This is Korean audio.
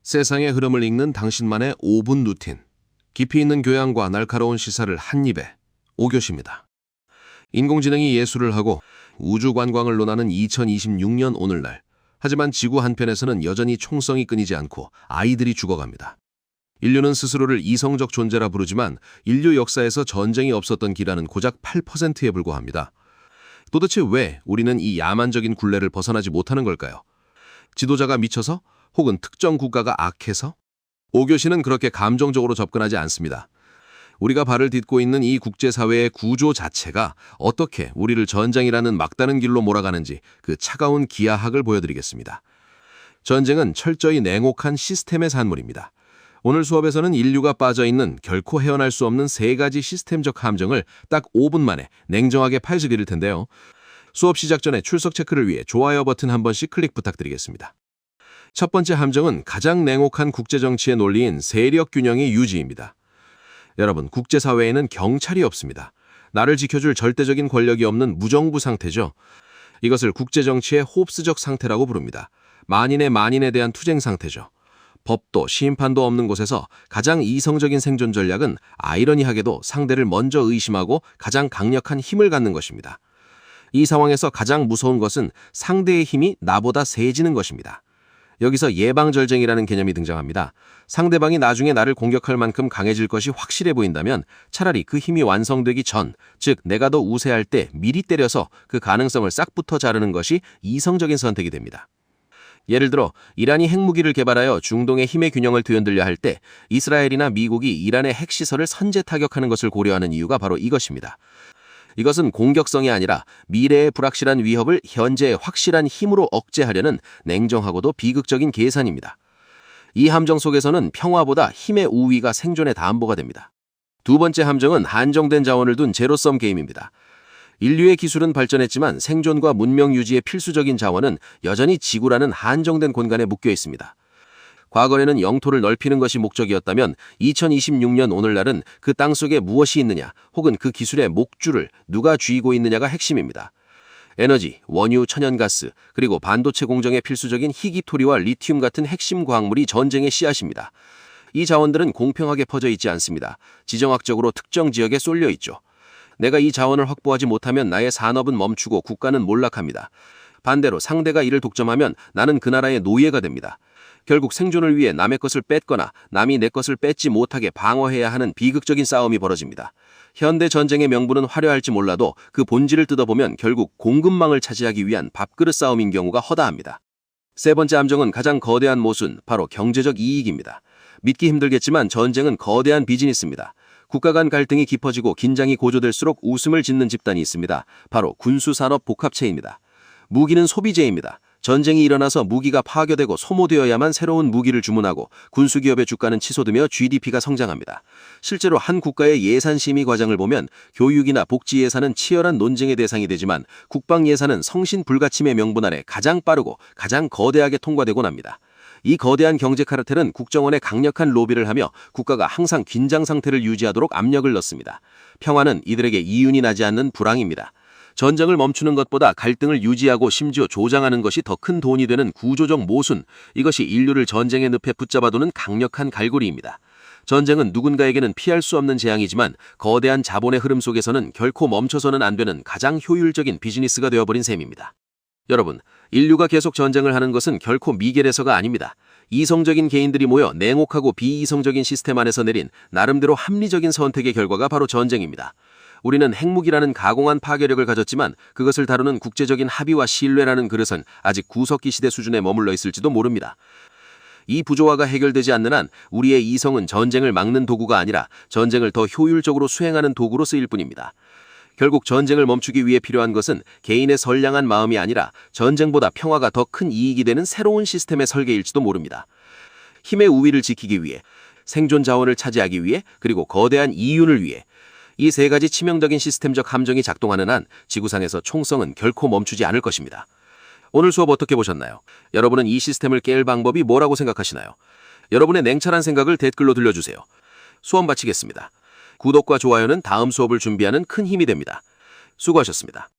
세상의 흐름을 읽는 당신만의 5분 루틴. 깊이 있는 교양과 날카로운 시사를 한 입에 5교시입니다. 인공지능이 예술을 하고 우주 관광을 논하는 2026년 오늘날. 하지만 지구 한편에서는 여전히 총성이 끊이지 않고 아이들이 죽어갑니다. 인류는 스스로를 이성적 존재라 부르지만 인류 역사에서 전쟁이 없었던 기라는 고작 8%에 불과합니다. 도대체 왜 우리는 이 야만적인 굴레를 벗어나지 못하는 걸까요? 지도자가 미쳐서? 혹은 특정 국가가 악해서? 5교시는 그렇게 감정적으로 접근하지 않습니다. 우리가 발을 딛고 있는 이 국제사회의 구조 자체가 어떻게 우리를 전쟁이라는 막다른 길로 몰아가는지 그 차가운 기하학을 보여드리겠습니다. 전쟁은 철저히 냉혹한 시스템의 산물입니다. 오늘 수업에서는 인류가 빠져있는 결코 헤어날 수 없는 3가지 시스템적 함정을 딱 5분 만에 냉정하게 파헤쳐드릴 텐데요. 수업 시작 전에 출석 체크를 위해 좋아요 버튼 한 번씩 클릭 부탁드리겠습니다. 첫 번째 함정은 가장 냉혹한 국제정치의 논리인 세력 균형의 유지입니다. 여러분, 국제사회에는 경찰이 없습니다. 나를 지켜줄 절대적인 권력이 없는 무정부 상태죠. 이것을 국제정치의 홉스적 상태라고 부릅니다. 만인의 만인에 대한 투쟁 상태죠. 법도 심판도 없는 곳에서 가장 이성적인 생존 전략은 아이러니하게도 상대를 먼저 의심하고 가장 강력한 힘을 갖는 것입니다. 이 상황에서 가장 무서운 것은 상대의 힘이 나보다 세지는 것입니다. 여기서 예방절쟁이라는 개념이 등장합니다. 상대방이 나중에 나를 공격할 만큼 강해질 것이 확실해 보인다면 차라리 그 힘이 완성되기 전, 즉 내가 더 우세할 때 미리 때려서 그 가능성을 싹부터 자르는 것이 이성적인 선택이 됩니다. 예를 들어 이란이 핵무기를 개발하여 중동의 힘의 균형을 뒤흔들려 할 때 이스라엘이나 미국이 이란의 핵시설을 선제 타격하는 것을 고려하는 이유가 바로 이것입니다. 이것은 공격성이 아니라 미래의 불확실한 위협을 현재의 확실한 힘으로 억제하려는 냉정하고도 비극적인 계산입니다. 이 함정 속에서는 평화보다 힘의 우위가 생존의 담보가 됩니다. 두 번째 함정은 한정된 자원을 둔 제로섬 게임입니다. 인류의 기술은 발전했지만 생존과 문명 유지의 필수적인 자원은 여전히 지구라는 한정된 공간에 묶여 있습니다. 과거에는 영토를 넓히는 것이 목적이었다면 2026년 오늘날은 그 땅속에 무엇이 있느냐 혹은 그 기술의 목줄을 누가 쥐고 있느냐가 핵심입니다. 에너지, 원유, 천연가스, 그리고 반도체 공정에 필수적인 희귀 토리와 리튬 같은 핵심 광물이 전쟁의 씨앗입니다. 이 자원들은 공평하게 퍼져 있지 않습니다. 지정학적으로 특정 지역에 쏠려 있죠. 내가 이 자원을 확보하지 못하면 나의 산업은 멈추고 국가는 몰락합니다. 반대로 상대가 이를 독점하면 나는 그 나라의 노예가 됩니다. 결국 생존을 위해 남의 것을 뺏거나 남이 내 것을 뺏지 못하게 방어해야 하는 비극적인 싸움이 벌어집니다. 현대 전쟁의 명분은 화려할지 몰라도 그 본질을 뜯어보면 결국 공급망을 차지하기 위한 밥그릇 싸움인 경우가 허다합니다. 세 번째 함정은 가장 거대한 모순, 바로 경제적 이익입니다. 믿기 힘들겠지만 전쟁은 거대한 비즈니스입니다. 국가 간 갈등이 깊어지고 긴장이 고조될수록 웃음을 짓는 집단이 있습니다. 바로 군수산업 복합체입니다. 무기는 소비재입니다. 전쟁이 일어나서 무기가 파괴되고 소모되어야만 새로운 무기를 주문하고 군수기업의 주가는 치솟으며 GDP가 성장합니다. 실제로 한 국가의 예산 심의 과정을 보면 교육이나 복지 예산은 치열한 논쟁의 대상이 되지만 국방 예산은 성신 불가침의 명분 아래 가장 빠르고 가장 거대하게 통과되곤 합니다. 이 거대한 경제 카르텔은 국정원에 강력한 로비를 하며 국가가 항상 긴장 상태를 유지하도록 압력을 넣습니다. 평화는 이들에게 이윤이 나지 않는 불황입니다. 전쟁을 멈추는 것보다 갈등을 유지하고 심지어 조장하는 것이 더 큰 돈이 되는 구조적 모순, 이것이 인류를 전쟁의 늪에 붙잡아두는 강력한 갈고리입니다. 전쟁은 누군가에게는 피할 수 없는 재앙이지만 거대한 자본의 흐름 속에서는 결코 멈춰서는 안 되는 가장 효율적인 비즈니스가 되어버린 셈입니다. 여러분, 인류가 계속 전쟁을 하는 것은 결코 미결해서가 아닙니다. 이성적인 개인들이 모여 냉혹하고 비이성적인 시스템 안에서 내린 나름대로 합리적인 선택의 결과가 바로 전쟁입니다. 우리는 핵무기라는 가공한 파괴력을 가졌지만 그것을 다루는 국제적인 합의와 신뢰라는 그릇은 아직 구석기 시대 수준에 머물러 있을지도 모릅니다. 이 부조화가 해결되지 않는 한 우리의 이성은 전쟁을 막는 도구가 아니라 전쟁을 더 효율적으로 수행하는 도구로 쓰일 뿐입니다. 결국 전쟁을 멈추기 위해 필요한 것은 개인의 선량한 마음이 아니라 전쟁보다 평화가 더 큰 이익이 되는 새로운 시스템의 설계일지도 모릅니다. 힘의 우위를 지키기 위해, 생존 자원을 차지하기 위해, 그리고 거대한 이윤을 위해 이 3가지 치명적인 시스템적 함정이 작동하는 한 지구상에서 총성은 결코 멈추지 않을 것입니다. 오늘 수업 어떻게 보셨나요? 여러분은 이 시스템을 깰 방법이 뭐라고 생각하시나요? 여러분의 냉철한 생각을 댓글로 들려주세요. 수업 마치겠습니다. 구독과 좋아요는 다음 수업을 준비하는 큰 힘이 됩니다. 수고하셨습니다.